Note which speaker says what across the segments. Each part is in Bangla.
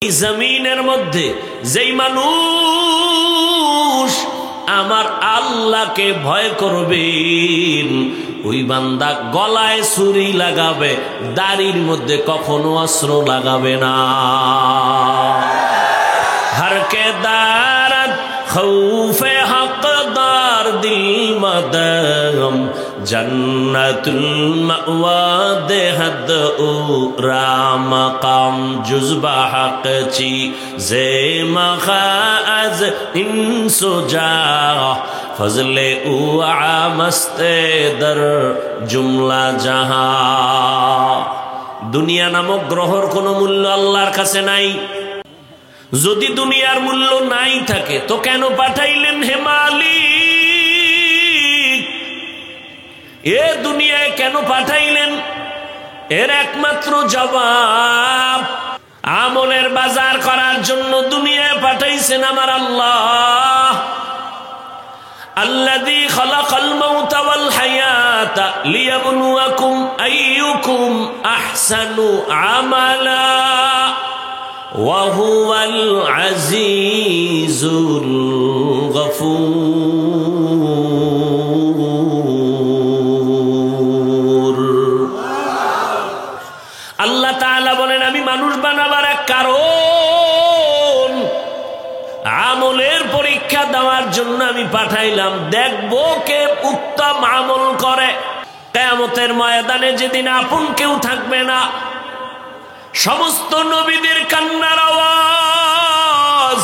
Speaker 1: এই জমিনের মধ্যে যেই মানুষ আমার আল্লাহকে ভয় করবেন, ওই বান্দা গলায় ছুরি লাগাবে, দাড়ির মধ্যে কখনো অস্ত্র লাগাবে না। हर के दारत खौफे हकदार दिल मदम जन्नतुल मअवा देहद उ राम काम जुज़बा हक ची जे मखाज इंसो जा फजले उ आमस्ते दर जुमला जहां। दुनिया नामक ग्रहर कोनो मूल्य आल्लाहर काছে নাই। যদি দুনিয়ার মূল্য নাই থাকে তো কেন পাঠাইলেন হে মালিক? এ দুনিয়ায় কেন পাঠাইলেন? এর একমাত্র জবাব, আমলের বাজার করার জন্য দুনিয়ায় পাঠাইছেন আমার আল্লাহ। আল্লাযী খালাকাল মাউতা ওয়াল হায়াতা লিয়াবলুয়াকুম আইয়ুকুম আহসানু আমালা وهو العزيز الغفور। আল্লাহ তাআলা বলেন আমি মানুষ বানাবার এক কারণ, আমলের পরীক্ষা দেওয়ার জন্য আমি পাঠাইলাম, দেখব কে উত্তম আমল করে। কিয়ামতের ময়দানে যেদিন আপন কেউ থাকবে না, সমস্ত নবীদের কান্নার আওয়াজ,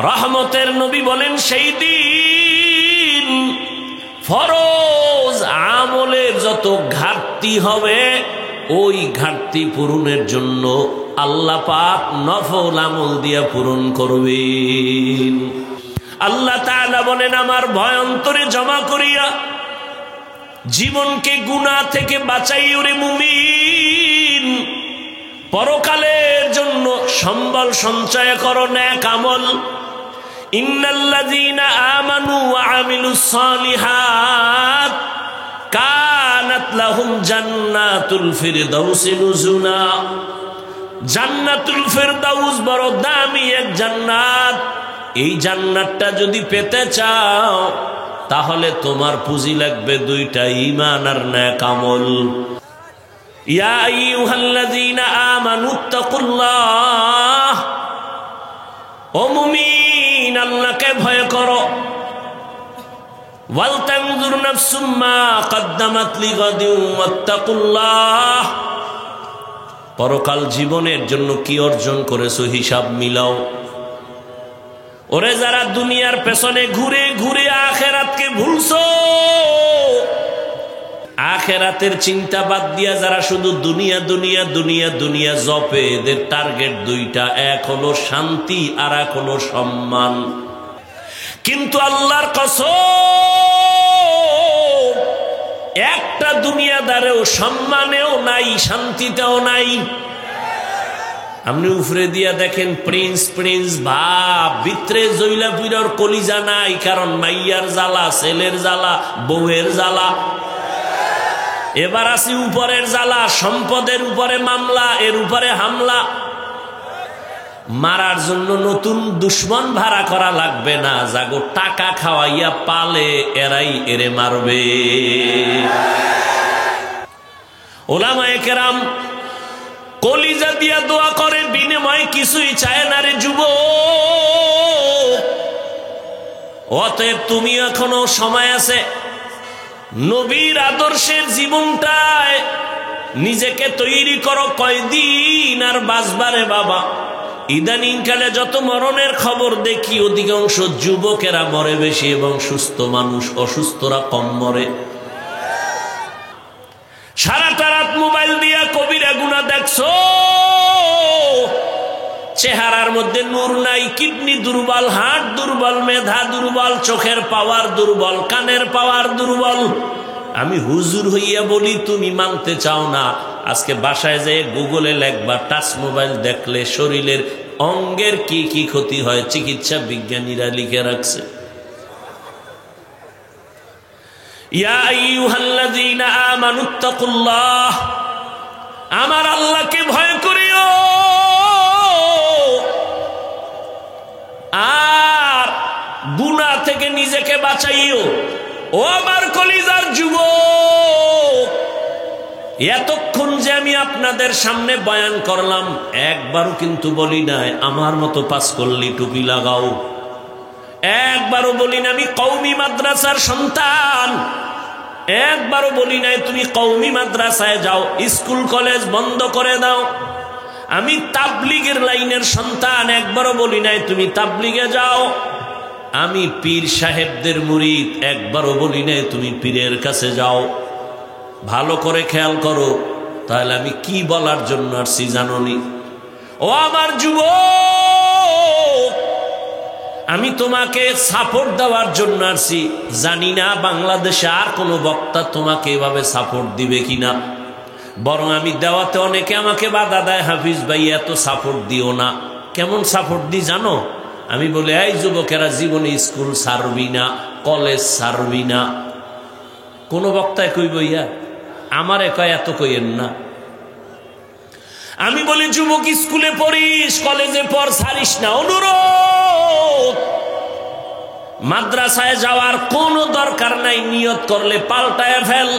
Speaker 1: রহমতের নবী বলেন সেই দিন ফরজ আমলের যত ঘাটতি হবে ওই ঘাটতি পূরণের জন্য আল্লাহ পাক নফল আমল দিয়া পূরণ করবেন। আল্লাহ তাআলা বলেন আমার ভয় অন্তরে জমা করিয়া জীবনকে গুনাহ থেকে বাঁচাই ওরে মুমিন। পরকালের জন্য সম্বল সঞ্চয় করো নেক আমল। ইন্নাল্লাযীনা আমানু ওয়া আমিলুস সালিহাত কানাত লাহুম জান্নাতুল ফিরদাউসি নুজুলা। জান্নাতুল ফিরদাউস বড় দামি এক জান্নাত। এই জান্নাতটা যদি পেতে চাও তাহলে তোমার পুঁজি লাগবে দুইটা, ঈমান আর নেক আমল। ইয়া আইয়ুহাল্লাযীনা আমানুত্তাকুল্লাহ, ও মুমিন আল্লাহকে ভয় করো। ওয়াল তানজুর নাফসুম মা কদ্দামাত লিগাদিন ওয়াত্তাকুল্লাহ, পরকাল জীবনের জন্য কি অর্জন করেছো হিসাব মিলাও। ওরে যারা দুনিয়ার পেছনে ঘুরে ঘুরে আখিরাতকে ভুলছো, আখিরাতের চিন্তা বাদ দিয়া যারা শুধু দুনিয়া দুনিয়া দুনিয়া দুনিয়া জপে, এদের টার্গেট দুইটা, এক হলো শান্তি আর এক হলো সম্মান। কিন্তু আল্লাহর কসম, একটা দুনিয়াদারেও সম্মানেও নাই, শান্তিতেও নাই। আপনি উপরে দিয়া দেখেন প্রিন্স প্রিন্স ভাব, ভিতরে জইলা পুইরার কলিজা নাই, কারণ মাইয়ার জ্বালা, ছেলের জ্বালা, বউয়ের জ্বালা। এবার আসি উপরের জ্বালা, সম্পদের উপরে মামলা, এর উপরে হামলা। মারার জন্য নতুন দুশ্মন ভাড়া করা লাগবে না, যাগো টাকা খাওয়াইয়া পালে এরাই এরে মারবে। ওলামায়ে কেরাম কলিজা দিয়া দোয়া করে, বিনিময়ে কিছুই চায় না রে যুবক। অতএব তুমি এখনো সময় আছে, নবীর আদর্শের জীবনটায় নিজেকে তৈরি করো। কয়দিন আর বাঁচবারে বাবা। ইদানিং কালে যত মরণের খবর দেখি, অধিকাংশ যুবকেরা মরে বেশি এবং সুস্থ মানুষ, অসুস্থরা কম মরে। সারাটা রাত মোবাইল দিয়া কবিরা গুনাহ দেখছো, চেহারার মধ্যে নূর নাই, কিডনি দুর্বল, হার্ট দুর্বল, মেধা দুর্বল, চোখের পাওয়ার দুর্বল, কানের পাওয়ার দুর্বল। আমি হুজুর হইয়া বলি, তুমি মানতে চাও না। আজকে বাসায় যেয়ে গুগলে লেখবা, টাচ মোবাইল দেখলে শরীরের অঙ্গের কি কি ক্ষতি হয়, চিকিৎসা বিজ্ঞানীরা লিখে রাখছে। ইয়া আইয়ুহাল্লাযীনা আমানুত্তাকুল্লাহ, আমার আল্লাহকে ভয় করিও। নিজেকে বাঁচাইও। ও আমার কলিজার যুবক, এতক্ষণ যে আমি আপনাদের সামনে বয়ান করলাম, একবারও কিন্তু বলি নাই আমার মতো পাঁচকল্লি টুপি লাগাও, একবারও বলি না আমি কওমি মাদ্রাসার সন্তান, একবারও বলি নাই তুমি কওমি মাদ্রাসায় যাও, স্কুল কলেজ বন্ধ করে দাও। আমি তাবলিগের লাইনের সন্তান, একবারও বলি নাই তুমি তাবলিগে যাও। আমি পীর সাহেবদের মুরিদ, একবারও বলি নাই তুমি পীরের কাছে যাও। ভালো করে খেয়াল করো, তাহলে আমি কি বলার জন্য আসছি জানোনি? ও আমার যুবক, আমি তোমাকে সাপোর্ট দেওয়ার জন্য আসছি। জানি না বাংলাদেশে আর কোনো বক্তা তোমাকে এভাবে সাপোর্ট দিবে কিনা, বরং আমি দেওয়াতে অনেকে আমাকে বাধা দেয়, হাফিজ ভাই এত সাপোর্ট দিও না। কেমন সাপোর্ট দিই জানো? আমি বলি, এই যুবকেরা জীবনে স্কুল ছাড়বি না, কলেজ ছাড়বি না। কোনো বক্তায় কইব ইয়া, আমারে কয় এত কইেন না। আমি বলি, যুবক স্কুলে পড়িস, কলেজে পড়, ছাড়িস না। অনুরোধ, মাদ্রাসায় যাওয়ার কোনো দরকার নাই, নিয়ত করলে পাল্টায় ফেল।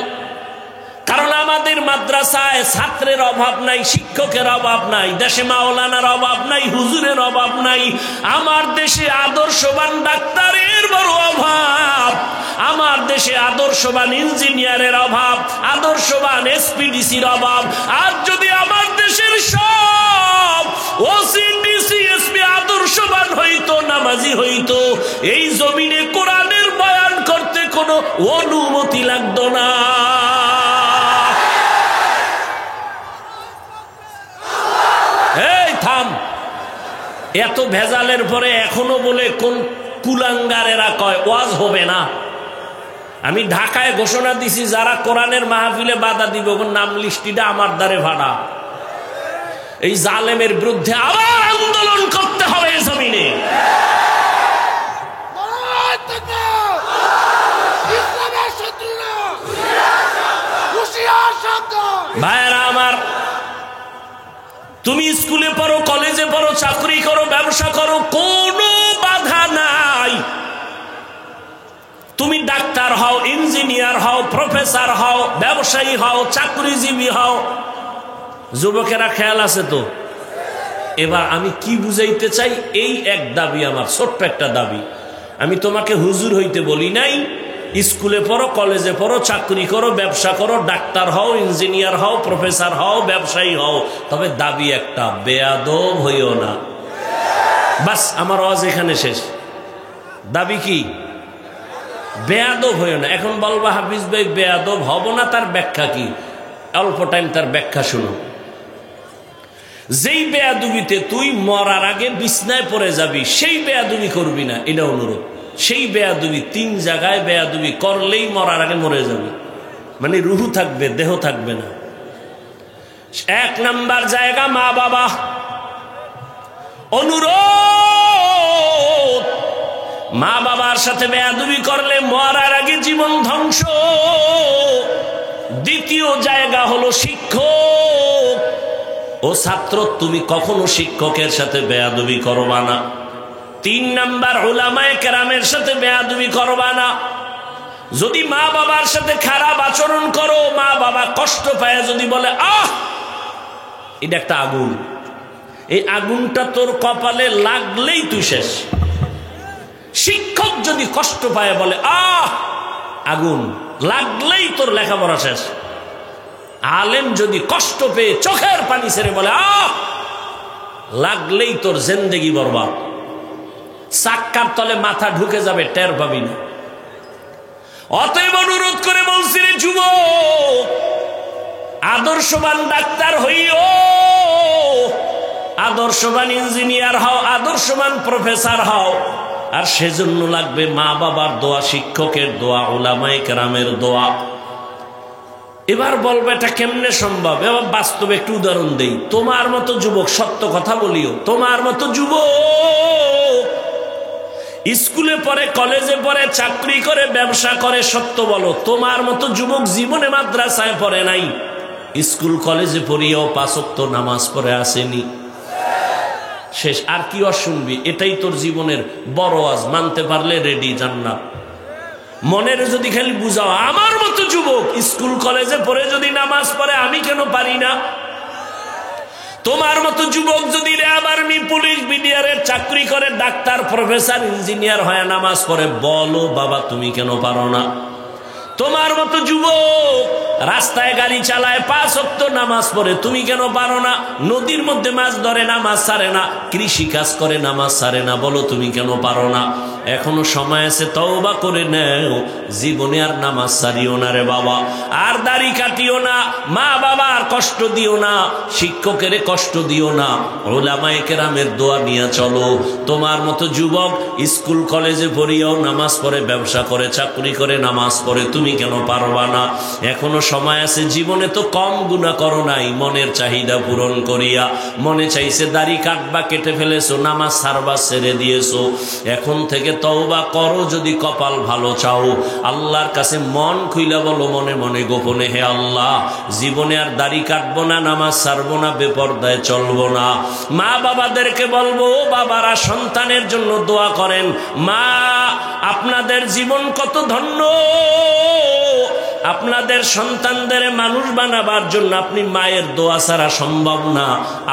Speaker 1: কারণ আমাদের মাদ্রাসায় ছাত্রের অভাব নাই, শিক্ষকের অভাব নাই, দেশে মাওলানার অভাব নাই, হুজুরের অভাব নাই। আমার দেশে আদর্শবান ডাক্তারের বড় অভাব, আমার দেশে আদর্শবান ইঞ্জিনিয়ারের অভাব, আদর্শবান এসপিডিসির অভাব। আর যদি আমার দেশের সব ওসিডিসি এসপি আদর্শবান হইতো, নামাজি হইতো, এই জমিনে কোরআনের বয়ান করতে কোনো অনুমতি লাগতো না। এই থাম, এত ভেজালের পরে এখনো বলে কোন কুলাঙ্গারেরা কয় ওয়াজ হবে না। আমি ঢাকায় ঘোষণা দিছি, যারা কোরআনের মাহফিলে বাধা দিব নাম লিস্টিটা আমার দ্বারে ভাড়া। এই জালেমের বিরুদ্ধে আবার আন্দোলন করতে হবে জমিনে। ভাইরা আমার, তুমি স্কুলে পড়ো, কলেজে পড়ো, চাকরি করো, ব্যবসা করো, কোনো বাধা নাই। তুমি ডাক্তার হও, ইঞ্জিনিয়ার হও, প্রফেসর হও, ব্যবসায়ী হও, চাকরিজীবী হও। যুবকেরা খেয়াল আছে তো? এবার আমি কি বুঝাইতে চাই, এই এক দাবি আমার, ছোট্ট একটা দাবি। আমি তোমাকে হুজুর হইতে বলি নাই, স্কুলে পড়ো, কলেজে পড়ো, চাকরি করো, ব্যবসা করো, ডাক্তার হও, ইঞ্জিনিয়ার হও, প্রফেসর হও, ব্যবসায়ী হও, তবে দাবি একটা, বেয়াদব হইও না। বাস, আমার আওয়াজ এখানে শেষ। দাবি কি? বেয়াদব হইও না। এখন বলবা হাফিজ ভাই বেয়াদব হব না, তার ব্যাখ্যা কি? অল্প টাইম তার ব্যাখ্যা শুনো। যেই বেয়াদবিতে তুই মরার আগে বিছনায় পড়ে যাবি, সেই বেয়াদবি করবি না, এটা অনুরোধ। সেই বেয়াদবি, 3 জায়গায় বেয়াদবি করলেই মরার আগে মরে যাবে, মানে রুহু থাকবে, দেহ থাকবে না। 1 নাম্বার জায়গা মা বাবা। অনুরোধ, মা বাবার সাথে বেয়াদবি করলে মরার আগে জীবন ধ্বংস। দ্বিতীয় জায়গা হলো শিক্ষক ও ছাত্র, তুমি কখনো শিক্ষকের সাথে বেয়াদবি করবা না। 3 নাম্বার উলামায়ে কেরামের সাথে বেয়াদবি করবা না। যদি মা বাবার সাথে খারাপ আচরণ করো, মা বাবা কষ্ট পায়, যদি বলে আহ, এটা একটা আগুন, এই আগুনটা তোর কপালে লাগলেই তুই শেষ। শিক্ষক যদি কষ্ট পায়, বলে আহ, আগুন লাগলেই তোর লেখাপড়া শেষ। আলেম যদি কষ্ট পেয়ে চোখের পানি ছেড়ে বলে আহ, লাগলেই তোর জিন্দেগি বরবাদ। চাক্কার তলে মাথা ঢুকে যাবে, টের পাবি না। অতএব অনুরোধ করে বলছি রে যুবক, আদর্শবান ডাক্তার হইও, আদর্শবান ইঞ্জিনিয়ার হও, আদর্শবান প্রফেসর হও। আর সেজন্য লাগবে মা বাবার দোয়া, শিক্ষকের দোয়া, উলামায়ে কেরামের দোয়া। এবার বলবে এটা কেমনে সম্ভব? এবার বাস্তবে একটু উদাহরণ দেই। তোমার মতো যুবক, সত্য কথা বলিও, তোমার মতো যুবক স্কুলে পড়ে, কলেজে পড়ে, চাকরি করে, ব্যবসা করে, সত্য বলো, তোমার মতো যুবক জীবনে মাদ্রাসায় পড়ে নাই, স্কুল কলেজে পড়িয়েও 5 ওয়াক্ত নামাজ পড়ে আসেনি। শেষ। আর কি শুনবি? এটাই তোর জীবনের বড় আজ। মানতে পারলে রেডি জান্নাত, মনের যদি খালি বুঝাও, আমার মতো যুবক স্কুল কলেজে পড়ে যদি নামাজ পড়ে আমি কেন পারি না? তোমার মতো যুবক যদি র্যাব, আর্মি, পুলিশ, বিডিআরের চাকরি করে, ডাক্তার, প্রফেসর, ইঞ্জিনিয়ার হয়ে নামাজ পড়ে, বলো বাবা তুমি কেন পারো না? তোমার মতো যুবক রাস্তায় গাড়ি চালায়, 5 ওয়াক্ত নামাজ পড়ে, তুমি কেন পারো না? নদীর মধ্যে মাছ ধরে, নামাজ ছাড়ে না, কৃষি কাজ করে, নামাজ ছাড়ে না, বলো তুমি কেন পারো না? এখনো সময় আছে, তওবা করে নেও, জীবনে আর নামাজ ছাড়িও না রে বাবা, আর দাড়ি কাটিও না, মা বাবার কষ্ট দিও না, শিক্ষকের কষ্ট দিও না, উলামায়ে কেরামের দোয়া নিয়ে চলো। তোমার মতো যুবক স্কুল কলেজে পড়িয়াও নামাজ পড়ে, ব্যবসা করে, চাকরি করে, নামাজ পড়ে, তুমি কেন পারবা না? এখনো সময় আছে, জীবনে তো কম গুনাহ করো নাই, মনের চাহিদা পূরণ করিয়া, মনে চাইছে দাড়ি কাটবা, কেটে ফেলেছো, নামাজ ছাড়বা, ছেড়ে দিয়েছো, এখন থেকে তওবা করো। যদি কপাল ভালো চাও, আল্লাহর কাছে মন খুইলা বলো, মনে মনে গোপনে, হে আল্লাহ, জীবনে আর দাড়ি কাটবো না, নামাজ ছাড়বো না, বেপরদায় চলবো না। মা বাবাদেরকে বলবো, বাবারা সন্তানের জন্য দোয়া করেন। মা, আপনাদের জীবন কত ধন্য, আপনাদের সন্তানদের মানুষ বানাবার জন্য আপনি মায়ের দোয়া ছাড়া সম্ভব না।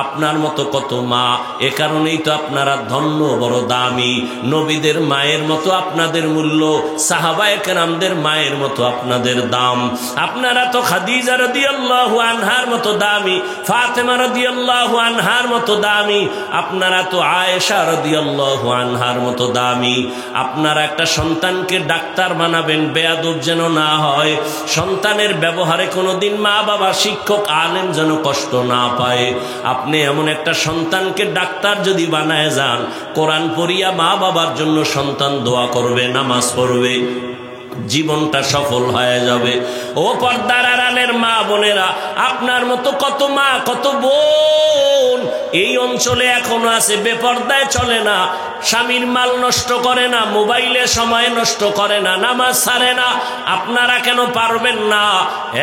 Speaker 1: আপনার মতো কত মা, এ কারণেই তো আপনারা ধন্য, বড় দামি। নবীদের মায়ের মতো আপনাদের মূল্য, সাহাবায়ে কেরামদের মায়ের মতো আপনাদের দাম। আপনারা তো খাদিজা রাদিয়াল্লাহু আনহার মতো দামি, ফাতেমা রাদিয়াল্লাহু আনহার মতো দামি, আপনারা তো আয়েশা রাদিয়াল্লাহু আনহার মতো দামি। আপনারা একটা সন্তানকে ডাক্তার বানাবেন, বেয়াদব যেন না হয়, সন্তানের ব্যবহারে কোনোদিন মা বাবা, শিক্ষক, আলেম যেন কষ্ট না পায়। আপনি এমন একটা সন্তানকে ডাক্তার যদি বানায় যান, কোরআন পড়িয়া মা বাবার জন্য সন্তান দোয়া করবে, নামাজ পড়বে, জীবনটা সফল হয়ে যাবে। ও পর্দার আড়ালের মা বোনেরা, আপনার মতো কত মা, কত বোন এই অঞ্চলে এখনো আছে, বেপর্দায় চলে না, স্বামীর মাল নষ্ট করে না, মোবাইলে সময় নষ্ট করে না, নামাজ ছাড়ে না। আপনারা কেন পারবেন না?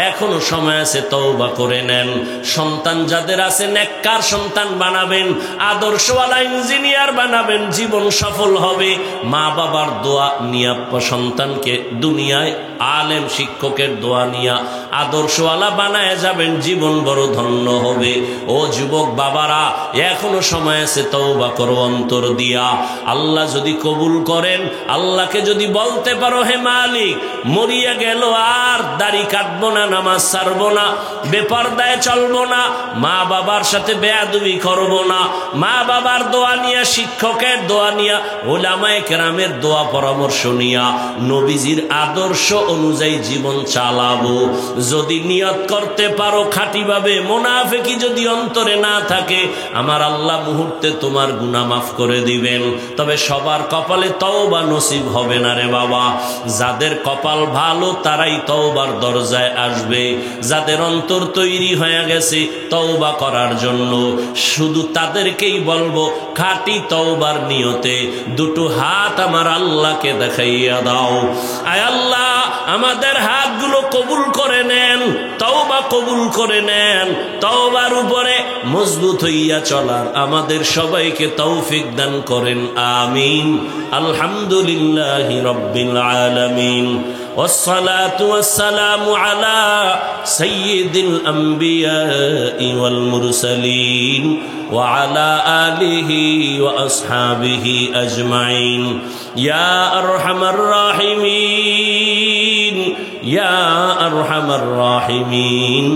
Speaker 1: এখনো সময় আছে, তওবা করে নেন। সন্তান যাদের আছে, নেককার সন্তান বানাবেন, আদর্শওয়ালা ইঞ্জিনিয়ার বানাবেন, জীবন সফল হবে। মা বাবার দোয়া নিয়া সন্তানকে দুনিয়ায় আলেম, শিক্ষকের দোয়া নিয়া আদর্শওয়ালা বানায় যাবেন, জীবন বড় ধন্য হবে। ও যুবক বাবারা, এখনো সময় আছে, তওবা করো অন্তর দিয়া। আল্লাহ যদি কবুল করেন, আল্লাহকে যদি বলতে পারো, হে মালিক, মরিয়া গেল আর দাড়ি কাটবো না, নামাজ ছাড়বো না, বেপরদায় চলবো না, মা বাবার সাথে বেয়াদবি করবো না, মা বাবার দোয়া নিয়া, শিক্ষকের দোয়া নিয়া, উলামায়ে কেরামের দোয়া পরামর্শ নিয়া, নবীজির আদর্শ অনুযায়ী জীবন চালাবো। যদি নিয়ত করতে পারো খাঁটিভাবে, মুনাফিকি যদি অন্তরে না থাকে, আমার আল্লাহ মুহূর্তে তোমার গুনাহ মাফ করে দিবেন। তবে সবার কপালে তওবা নসিব হবে না রে বাবা। যাদের কপাল ভালো তারাই তওবার দরজায় আসবে, যাদের অন্তর তৈরি হয়ে গেছে তওবা করার জন্য, শুধু তাদেরকেই বলবো, খাঁটি তওবার নিয়তে দুটো হাত আমার আল্লাহকে দেখাইয়া দাও। আয় আল্লাহ, আমাদের হাতগুলো কবুল করে নেন, তওবা কবুল করে নেন, তওবার উপরে মজবুত হইয়া চলার আমাদের সবাইকে তৌফিক দান করেন, আমিন। আলহামদুলিল্লাহি রাব্বিল আলামিন, ওয়াসসালাতু ওয়াসসালামু আলা সাইয়্যিদিল আমবিয়াই ওয়াল মুরসালিন ওয়া আলা আলিহি ওয়া আসহাবিহি আজমাইন। ইয়া আরহামার রাহিমিন, ইয়া আরহামার রাহিমিন।